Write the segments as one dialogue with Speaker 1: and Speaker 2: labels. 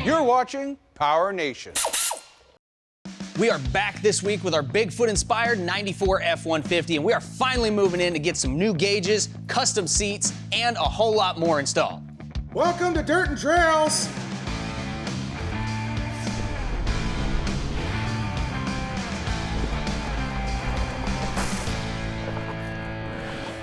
Speaker 1: You're watching Power Nation.
Speaker 2: We are back this week with our Bigfoot-inspired 94 F150, and we are finally moving in to get some new gauges, custom seats, and a whole lot more installed.
Speaker 3: Welcome to Dirt and Trails.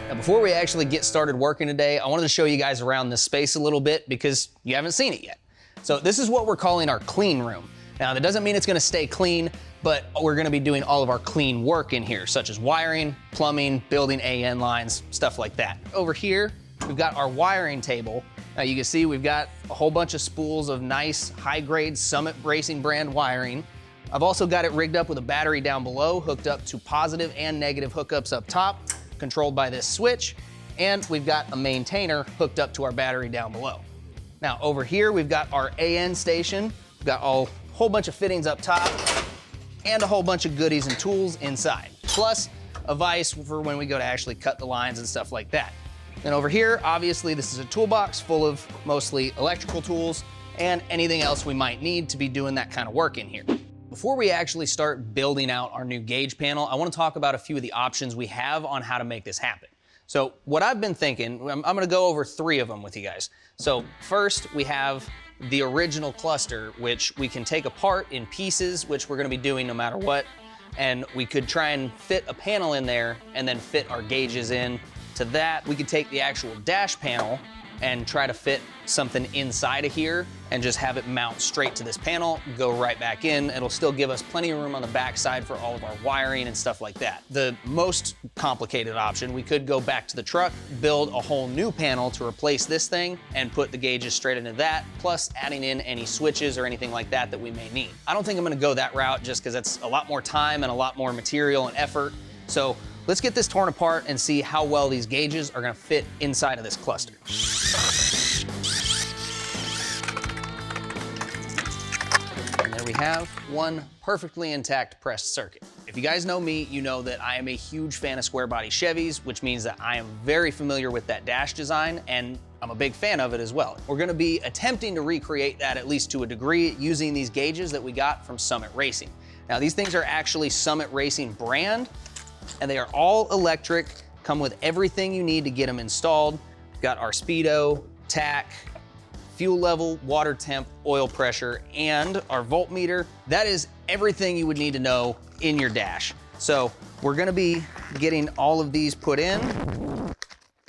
Speaker 2: Now, before we actually get started working today, I wanted to show you guys around this space a little bit because you haven't seen it yet. So this is what we're calling our clean room. Now, that doesn't mean it's gonna stay clean, but we're gonna be doing all of our clean work in here, such as wiring, plumbing, building AN lines, stuff like that. Over here, we've got our wiring table. Now you can see we've got a whole bunch of spools of nice high-grade Summit Racing brand wiring. I've also got it rigged up with a battery down below, hooked up to positive and negative hookups up top, controlled by this switch, and we've got a maintainer hooked up to our battery down below. Now over here, we've got our AN station. We've got a whole bunch of fittings up top and a whole bunch of goodies and tools inside, plus a vise for when we go to actually cut the lines and stuff like that. And over here, obviously, this is a toolbox full of mostly electrical tools and anything else we might need to be doing that kind of work in here. Before we actually start building out our new gauge panel, I want to talk about a few of the options we have on how to make this happen. So what I've been thinking, I'm going to go over 3 of them with you guys. So first, we have the original cluster, which we can take apart in pieces, which we're going to be doing no matter what. And we could try and fit a panel in there and then fit our gauges in to that. We could take the actual dash panel and try to fit something inside of here and just have it mount straight to this panel, go right back in. It'll still give us plenty of room on the back side for all of our wiring and stuff like that. The most complicated option, we could go back to the truck, build a whole new panel to replace this thing and put the gauges straight into that, plus adding in any switches or anything like that that we may need. I don't think I'm gonna go that route just because that's a lot more time and a lot more material and effort. So let's get this torn apart and see how well these gauges are gonna fit inside of this cluster. And there we have one perfectly intact pressed circuit. If you guys know me, you know that I am a huge fan of square body Chevys, which means that I am very familiar with that dash design, and I'm a big fan of it as well. We're gonna be attempting to recreate that at least to a degree using these gauges that we got from Summit Racing. Now, these things are actually Summit Racing brand, and they are all electric, come with everything you need to get them installed. We've got our speedo, tach, fuel level, water temp, oil pressure, and our voltmeter. That is everything you would need to know in your dash. So we're gonna be getting all of these put in.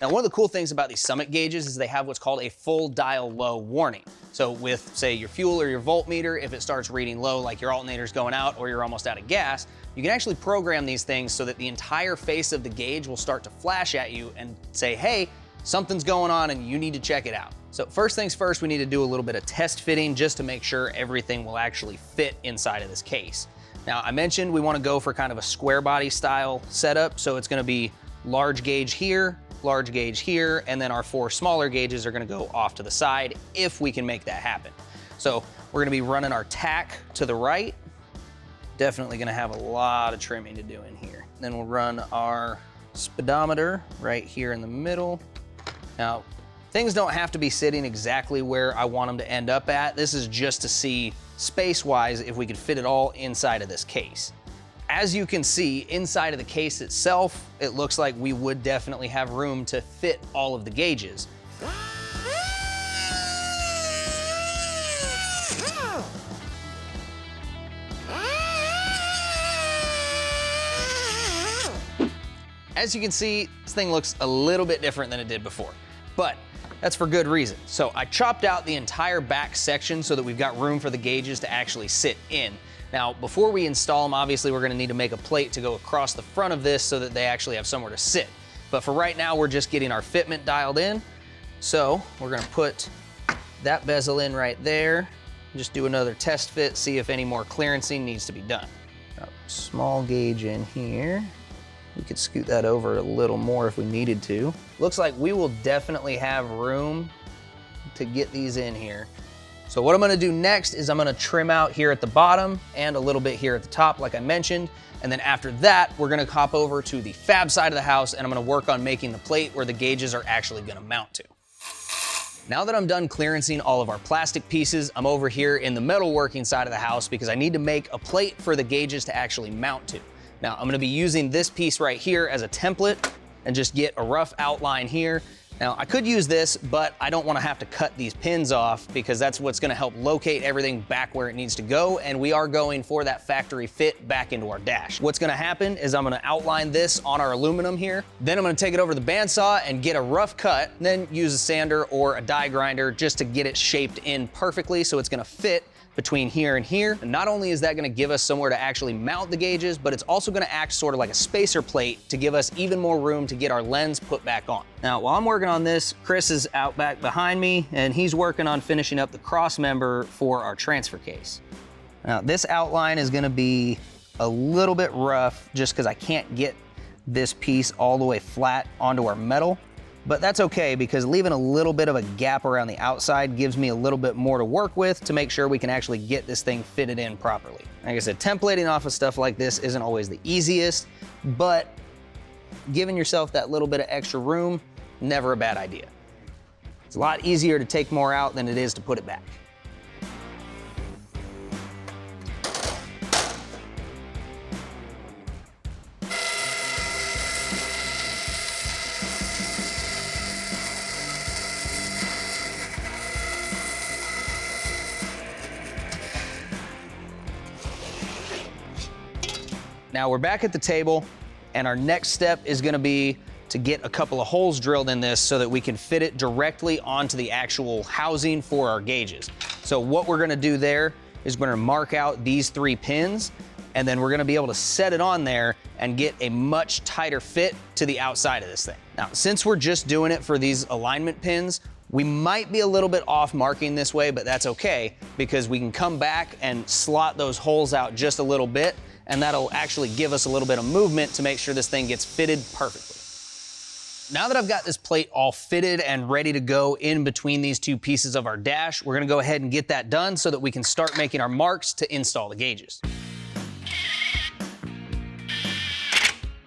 Speaker 2: Now, one of the cool things about these Summit gauges is they have what's called a full dial low warning. So with, say, your fuel or your voltmeter, if it starts reading low, like your alternator's going out or you're almost out of gas, you can actually program these things so that the entire face of the gauge will start to flash at you and say, hey, something's going on and you need to check it out. So first things first, we need to do a little bit of test fitting just to make sure everything will actually fit inside of this case. Now, I mentioned we want to go for kind of a square body style setup. So it's going to be large gauge here, and then our 4 smaller gauges are gonna go off to the side if we can make that happen. So we're gonna be running our tach to the right. Definitely gonna have a lot of trimming to do in here. Then we'll run our speedometer right here in the middle. Now, things don't have to be sitting exactly where I want them to end up at. This is just to see space-wise if we could fit it all inside of this case. As you can see, inside of the case itself, it looks like we would definitely have room to fit all of the gauges. As you can see, this thing looks a little bit different than it did before, but that's for good reason. So I chopped out the entire back section so that we've got room for the gauges to actually sit in. Now, before we install them, obviously we're gonna need to make a plate to go across the front of this so that they actually have somewhere to sit. But for right now, we're just getting our fitment dialed in. So we're gonna put that bezel in right there, just do another test fit, see if any more clearancing needs to be done. Small gauge in here. We could scoot that over a little more if we needed to. Looks like we will definitely have room to get these in here. So what I'm gonna do next is I'm gonna trim out here at the bottom and a little bit here at the top, like I mentioned. And then after that, we're gonna hop over to the fab side of the house and I'm gonna work on making the plate where the gauges are actually gonna mount to. Now that I'm done clearancing all of our plastic pieces, I'm over here in the metalworking side of the house because I need to make a plate for the gauges to actually mount to. Now, I'm gonna be using this piece right here as a template and just get a rough outline here. Now, I could use this, but I don't wanna have to cut these pins off because that's what's gonna help locate everything back where it needs to go, and we are going for that factory fit back into our dash. What's gonna happen is I'm gonna outline this on our aluminum here, then I'm gonna take it over to the bandsaw and get a rough cut, then use a sander or a die grinder just to get it shaped in perfectly so it's gonna fit between here and here. And not only is that gonna give us somewhere to actually mount the gauges, but it's also gonna act sort of like a spacer plate to give us even more room to get our lens put back on. Now, while I'm working on this, Chris is out back behind me and he's working on finishing up the cross member for our transfer case. Now, this outline is gonna be a little bit rough just because I can't get this piece all the way flat onto our metal. But that's okay because leaving a little bit of a gap around the outside gives me a little bit more to work with to make sure we can actually get this thing fitted in properly. Like I said, templating off of stuff like this isn't always the easiest, but giving yourself that little bit of extra room, never a bad idea. It's a lot easier to take more out than it is to put it back. Now we're back at the table, and our next step is gonna be to get a couple of holes drilled in this so that we can fit it directly onto the actual housing for our gauges. So what we're gonna do there is we're gonna mark out these 3 pins, and then we're gonna be able to set it on there and get a much tighter fit to the outside of this thing. Now, since we're just doing it for these alignment pins, we might be a little bit off marking this way, but that's okay because we can come back and slot those holes out just a little bit, and that'll actually give us a little bit of movement to make sure this thing gets fitted perfectly. Now that I've got this plate all fitted and ready to go in between these 2 pieces of our dash, we're gonna go ahead and get that done so that we can start making our marks to install the gauges.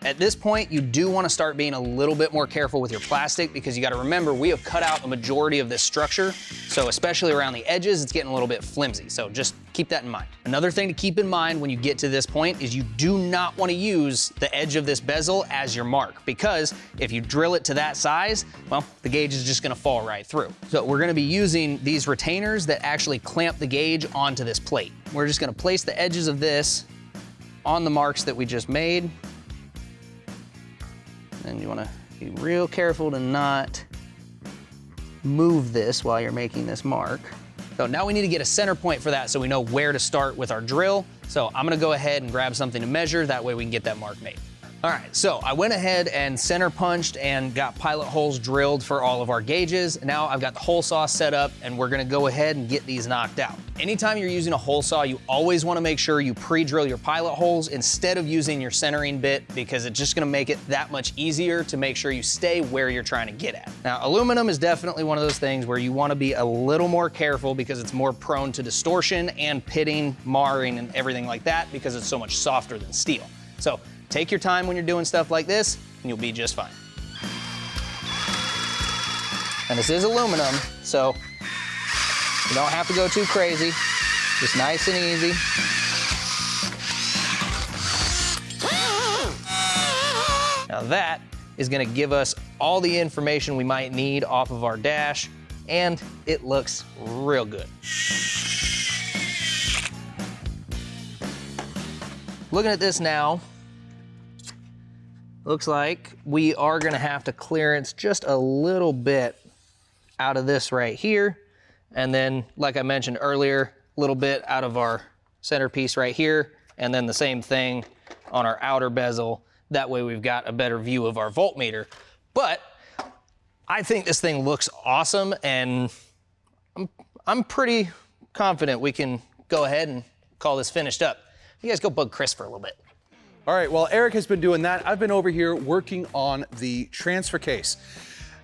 Speaker 2: At this point, you do want to start being a little bit more careful with your plastic because you got to remember we have cut out a majority of this structure. So especially around the edges, it's getting a little bit flimsy. So just keep that in mind. Another thing to keep in mind when you get to this point is you do not want to use the edge of this bezel as your mark because if you drill it to that size, well, the gauge is just going to fall right through. So we're going to be using these retainers that actually clamp the gauge onto this plate. We're just going to place the edges of this on the marks that we just made. And you wanna be real careful to not move this while you're making this mark. So now we need to get a center point for that so we know where to start with our drill. So I'm gonna go ahead and grab something to measure, that way we can get that mark made. All right, so I went ahead and center punched and got pilot holes drilled for all of our gauges. Now I've got the hole saw set up and we're gonna go ahead and get these knocked out. Anytime you're using a hole saw, you always wanna make sure you pre-drill your pilot holes instead of using your centering bit because it's just gonna make it that much easier to make sure you stay where you're trying to get at. Now, aluminum is definitely one of those things where you wanna be a little more careful because it's more prone to distortion and pitting, marring, and everything like that because it's so much softer than steel. So take your time when you're doing stuff like this, and you'll be just fine. And this is aluminum, so you don't have to go too crazy. Just nice and easy. Now that is gonna give us all the information we might need off of our dash, and it looks real good. Looking at this now, looks like we are gonna have to clearance just a little bit out of this right here. And then, like I mentioned earlier, a little bit out of our centerpiece right here. And then the same thing on our outer bezel. That way we've got a better view of our voltmeter. But I think this thing looks awesome and I'm pretty confident we can go ahead and call this finished up. You guys go bug Chris for a little bit.
Speaker 1: All right, while Eric has been doing that, I've been over here working on the transfer case.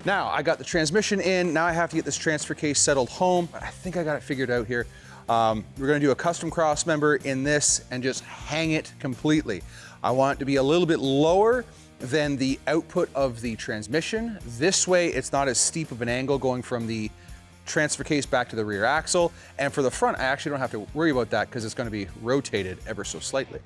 Speaker 1: Now, I got the transmission in, now I have to get this transfer case settled home, but I think I got it figured out here. We're gonna do a custom cross member in this and just hang it completely. I want it to be a little bit lower than the output of the transmission. This way, it's not as steep of an angle going from the transfer case back to the rear axle. And for the front, I actually don't have to worry about that because it's going to be rotated ever so slightly.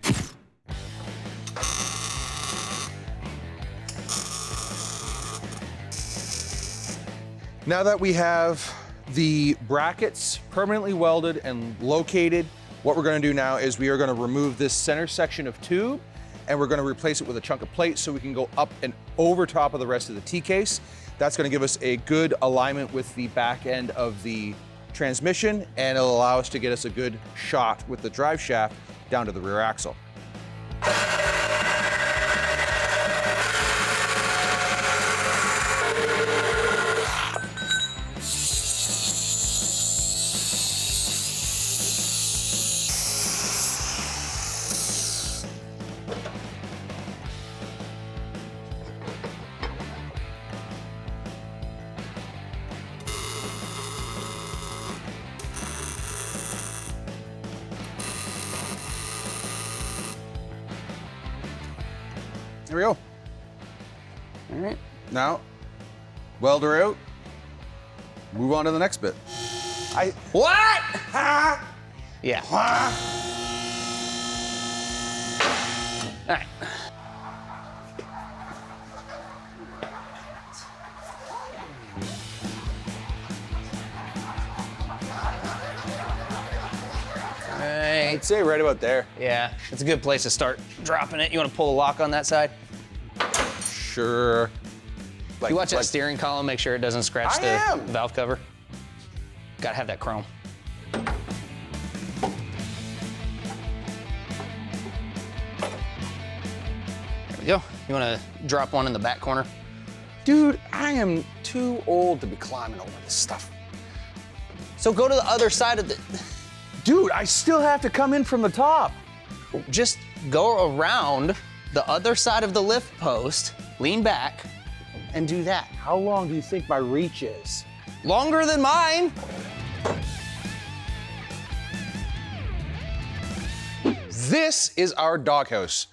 Speaker 1: Now that we have the brackets permanently welded and located, what we're going to do now is we are going to remove this center section of tube and we're going to replace it with a chunk of plate so we can go up and over top of the rest of the T-case. That's going to give us a good alignment with the back end of the transmission, and it'll allow us to get us a good shot with the drive shaft down to the rear axle. There we go.
Speaker 2: All right.
Speaker 1: Now, weld her out. Move on to the next bit.
Speaker 2: What? Yeah. All right.
Speaker 1: I'd say right about there.
Speaker 2: Yeah, it's a good place to start dropping it. You want to pull the lock on that side?
Speaker 1: Sure.
Speaker 2: You watch that steering column, make sure it doesn't scratch the
Speaker 1: am.
Speaker 2: valve cover. Gotta have that chrome. There we go. You wanna drop one in the back corner?
Speaker 1: Dude, I am too old to be climbing over this stuff.
Speaker 2: So go to the other side of the,
Speaker 1: Dude, I still have to come in from the top.
Speaker 2: just go around the other side of the lift post, lean back, and do that.
Speaker 1: How long do you think my reach is?
Speaker 2: Longer than mine.
Speaker 1: This is our doghouse,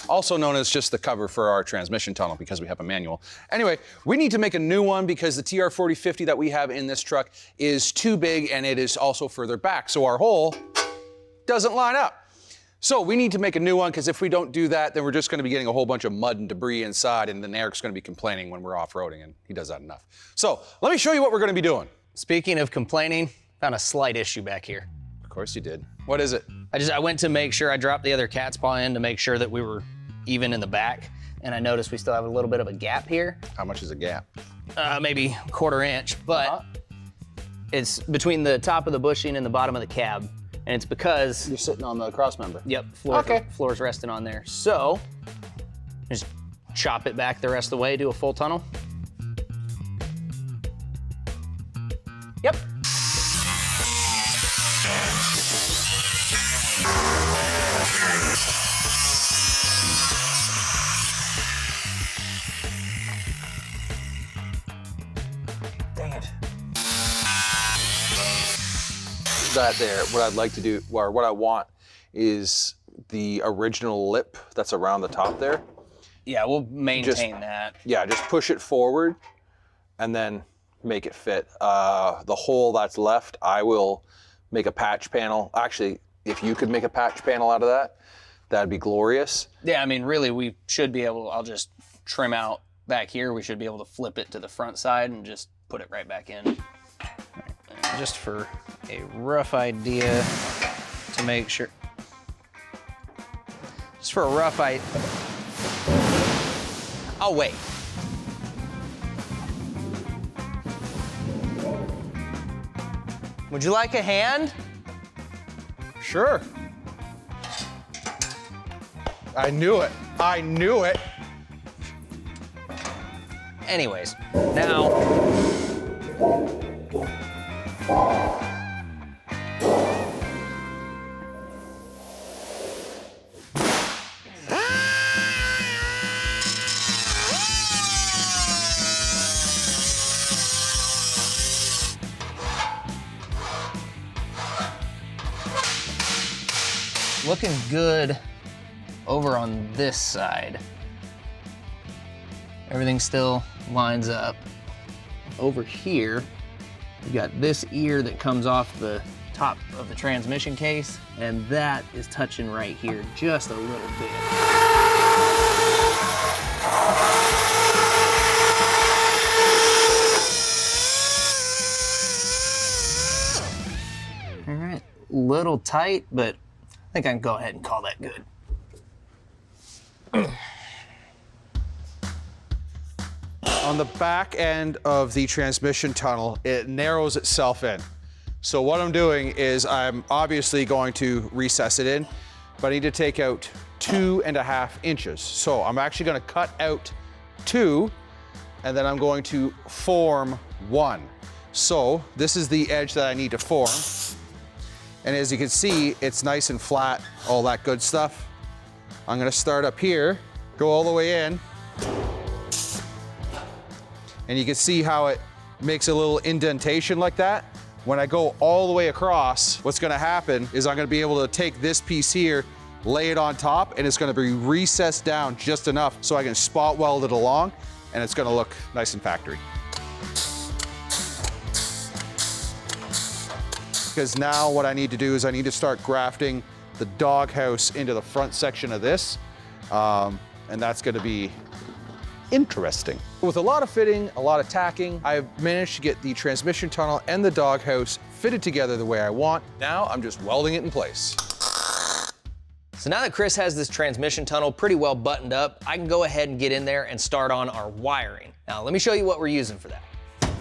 Speaker 1: also known as just the cover for our transmission tunnel because we have a manual. Anyway, we need to make a new one because the TR4050 that we have in this truck is too big and it is also further back, so our hole doesn't line up. So we need to make a new one because if we don't do that, then we're just going to be getting a whole bunch of mud and debris inside, and then Eric's going to be complaining when we're off-roading, and he does that enough. So let me show you what we're going to be doing.
Speaker 2: Speaking of complaining, found a slight issue back here.
Speaker 1: Of course you did. What is it?
Speaker 2: I went to make sure I dropped the other cat's paw in to make sure that we were even in the back, and I noticed we still have a little bit of a gap here.
Speaker 1: How much is a gap?
Speaker 2: Maybe a quarter inch, but it's between the top of the bushing and the bottom of the cab, and it's because
Speaker 1: You're sitting on the crossmember.
Speaker 2: Yep, floor's resting on there. So, just chop it back the rest of the way, do a full tunnel. Yep.
Speaker 1: Dang it. That there, what I'd like to do, or what I want is the original lip that's around the top there.
Speaker 2: Yeah, we'll maintain that.
Speaker 1: Yeah, just push it forward and then make it fit. The hole that's left, I will make a patch panel. Actually, if you could make a patch panel out of that, that'd be glorious.
Speaker 2: Yeah, I mean, really, we should be able, I'll just trim out back here. We should be able to flip it to the front side and just put it right back in. Just for a rough idea to make sure. Just for a rough idea. Oh, wait. Would you like a hand?
Speaker 1: Sure. I knew it. I knew it.
Speaker 2: Anyways, now. Looking good over on this side. Everything still lines up. Over here, You got this ear that comes off the top of the transmission case, and that is touching right here just a little bit. All right, little tight, but I think I can go ahead and call that good.
Speaker 1: On the back end of the transmission tunnel, it narrows itself in. So what I'm doing is I'm obviously going to recess it in, but I need to take out 2.5 inches. So I'm actually gonna cut out 2, and then I'm going to form 1. So this is the edge that I need to form. And as you can see, it's nice and flat, all that good stuff. I'm gonna start up here, go all the way in, and you can see how it makes a little indentation like that. When I go all the way across, what's gonna happen is I'm gonna be able to take this piece here, lay it on top, and it's gonna be recessed down just enough so I can spot weld it along, and it's gonna look nice and factory. Because now what I need to do is I need to start grafting the doghouse into the front section of this, and that's gonna be interesting. With a lot of fitting, a lot of tacking, I've managed to get the transmission tunnel and the doghouse fitted together the way I want. Now I'm just welding it in place.
Speaker 2: So now that Chris has this transmission tunnel pretty well buttoned up, I can go ahead and get in there and start on our wiring. Now let me show you what we're using for that.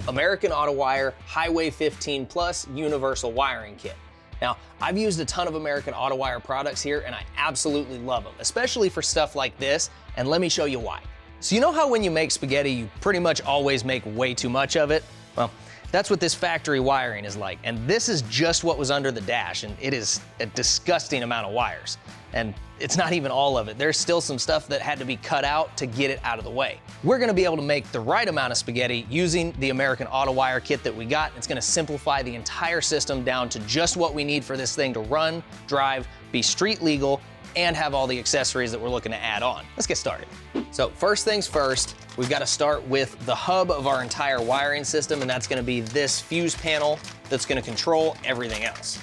Speaker 2: American AutoWire Highway 15 Plus Universal Wiring Kit. Now, I've used a ton of American AutoWire products here and I absolutely love them, especially for stuff like this, and let me show you why. So you know how when you make spaghetti, you pretty much always make way too much of it? Well, that's what this factory wiring is like. And this is just what was under the dash, and it is a disgusting amount of wires. And it's not even all of it. There's still some stuff that had to be cut out to get it out of the way. We're gonna be able to make the right amount of spaghetti using the American AutoWire kit that we got. It's gonna simplify the entire system down to just what we need for this thing to run, drive, be street legal, and have all the accessories that we're looking to add on. Let's get started. So first things first, we've got to start with the hub of our entire wiring system, and that's gonna be this fuse panel that's gonna control everything else.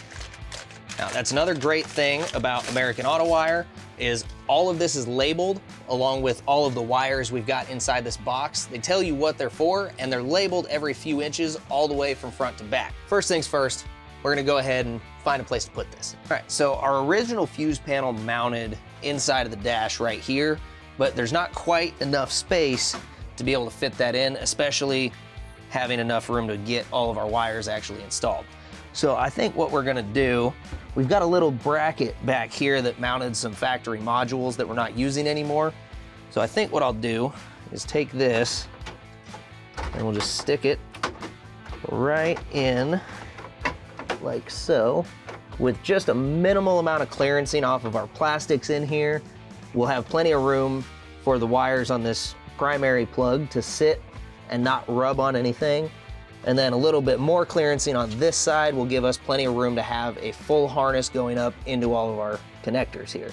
Speaker 2: Now, that's another great thing about American AutoWire is all of this is labeled along with all of the wires we've got inside this box. They tell you what they're for, and they're labeled every few inches all the way from front to back. First things first, we're gonna go ahead and find a place to put this. All right, so our original fuse panel mounted inside of the dash right here, but there's not quite enough space to be able to fit that in, especially having enough room to get all of our wires actually installed. So I think what we're gonna do, we've got a little bracket back here that mounted some factory modules that we're not using anymore. So I think what I'll do is take this and we'll just stick it right in like so, with just a minimal amount of clearancing off of our plastics in here. We'll have plenty of room for the wires on this primary plug to sit and not rub on anything. And then a little bit more clearancing on this side will give us plenty of room to have a full harness going up into all of our connectors here.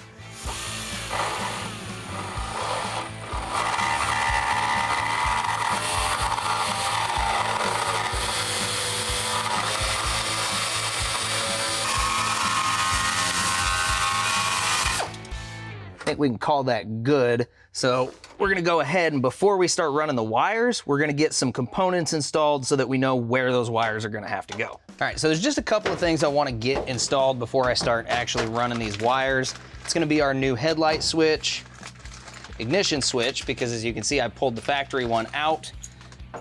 Speaker 2: I think we can call that good. So we're gonna go ahead and before we start running the wires, we're gonna get some components installed so that we know where those wires are gonna have to go. All right, so there's just a couple of things I wanna get installed before I start actually running these wires. It's gonna be our new headlight switch, ignition switch, because as you can see, I pulled the factory one out,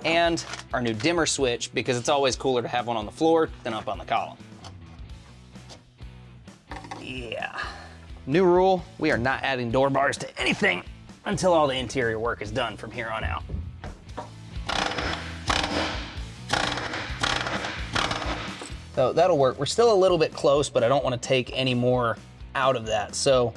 Speaker 2: and our new dimmer switch, because it's always cooler to have one on the floor than up on the column. Yeah. New rule, we are not adding door bars to anything until all the interior work is done from here on out. So that'll work. We're still a little bit close, but I don't want to take any more out of that. So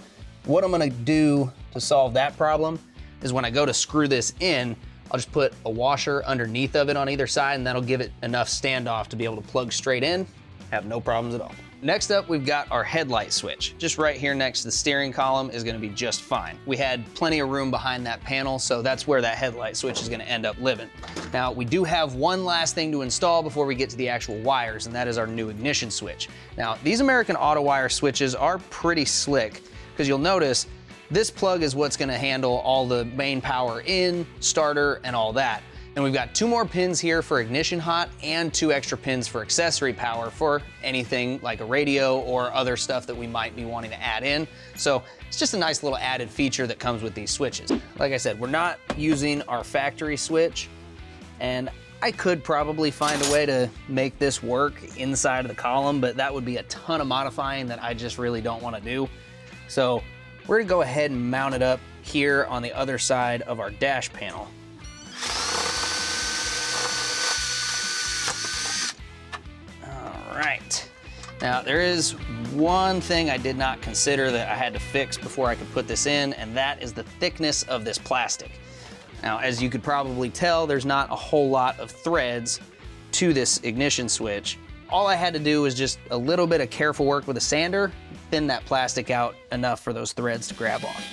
Speaker 2: what I'm gonna do to solve that problem is when I go to screw this in, I'll just put a washer underneath of it on either side, and that'll give it enough standoff to be able to plug straight in have no problems at all. Next up, we've got our headlight switch. Just right here next to the steering column is gonna be just fine. We had plenty of room behind that panel, so that's where that headlight switch is gonna end up living. Now, we do have one last thing to install before we get to the actual wires, and that is our new ignition switch. Now, these American AutoWire switches are pretty slick, because you'll notice this plug is what's gonna handle all the main power in, starter, and all that. And we've got 2 more pins here for ignition hot and 2 extra pins for accessory power for anything like a radio or other stuff that we might be wanting to add in. So it's just a nice little added feature that comes with these switches. Like I said, we're not using our factory switch, and I could probably find a way to make this work inside of the column, but that would be a ton of modifying that I just really don't want to do. So we're gonna go ahead and mount it up here on the other side of our dash panel. Right. Now, there is one thing I did not consider that I had to fix before I could put this in, and that is the thickness of this plastic. Now, as you could probably tell, there's not a whole lot of threads to this ignition switch. All I had to do was just a little bit of careful work with a sander, thin that plastic out enough for those threads to grab on.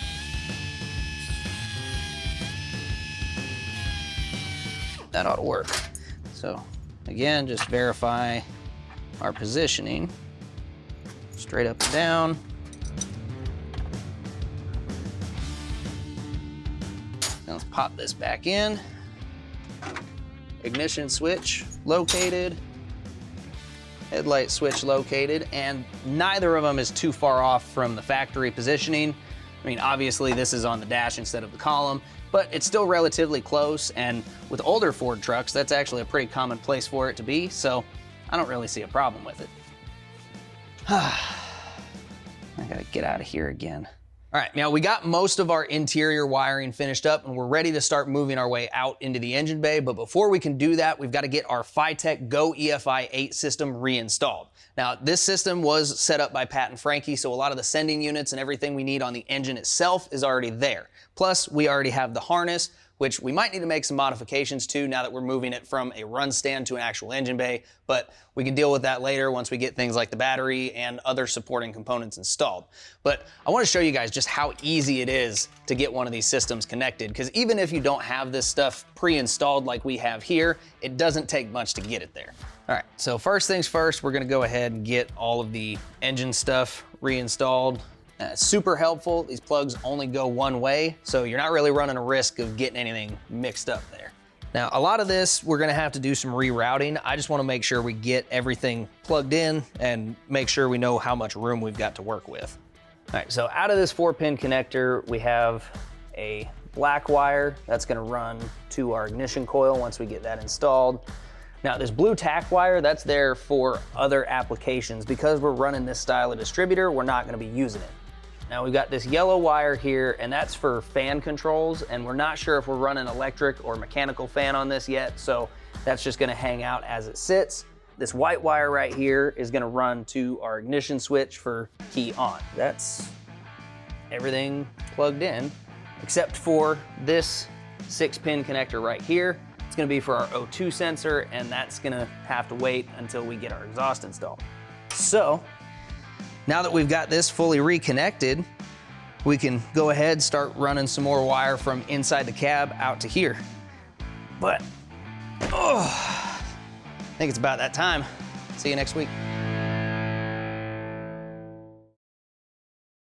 Speaker 2: That ought to work. So, again, just verify our positioning, straight up and down. Now let's pop this back in. Ignition switch located, headlight switch located, and neither of them is too far off from the factory positioning. I mean, obviously this is on the dash instead of the column, but it's still relatively close, and with older Ford trucks, that's actually a pretty common place for it to be, so I don't really see a problem with it. I gotta get out of here again. All right, now we got most of our interior wiring finished up and we're ready to start moving our way out into the engine bay, but before we can do that, we've got to get our FiTech Go EFI 8 system reinstalled. Now, this system was set up by Pat and Frankie, so a lot of the sending units and everything we need on the engine itself is already there. Plus, we already have the harness, which we might need to make some modifications to now that we're moving it from a run stand to an actual engine bay, but we can deal with that later once we get things like the battery and other supporting components installed. But I want to show you guys just how easy it is to get one of these systems connected, because even if you don't have this stuff pre-installed like we have here, it doesn't take much to get it there. All right, so first things first, we're gonna go ahead and get all of the engine stuff reinstalled. Super helpful. These plugs only go one way, so you're not really running a risk of getting anything mixed up there. Now, a lot of this, we're gonna have to do some rerouting. I just wanna make sure we get everything plugged in and make sure we know how much room we've got to work with. All right, so out of this 4-pin connector, we have a black wire that's gonna run to our ignition coil once we get that installed. Now, this blue tack wire, that's there for other applications. Because we're running this style of distributor, we're not gonna be using it. Now we've got this yellow wire here, and that's for fan controls, and we're not sure if we're running electric or mechanical fan on this yet, so that's just gonna hang out as it sits. This white wire right here is gonna run to our ignition switch for key on. That's everything plugged in, except for this 6-pin connector right here. It's gonna be for our O2 sensor, and that's gonna have to wait until we get our exhaust installed. So, now that we've got this fully reconnected, we can go ahead and start running some more wire from inside the cab out to here. But, I think it's about that time. See you next week.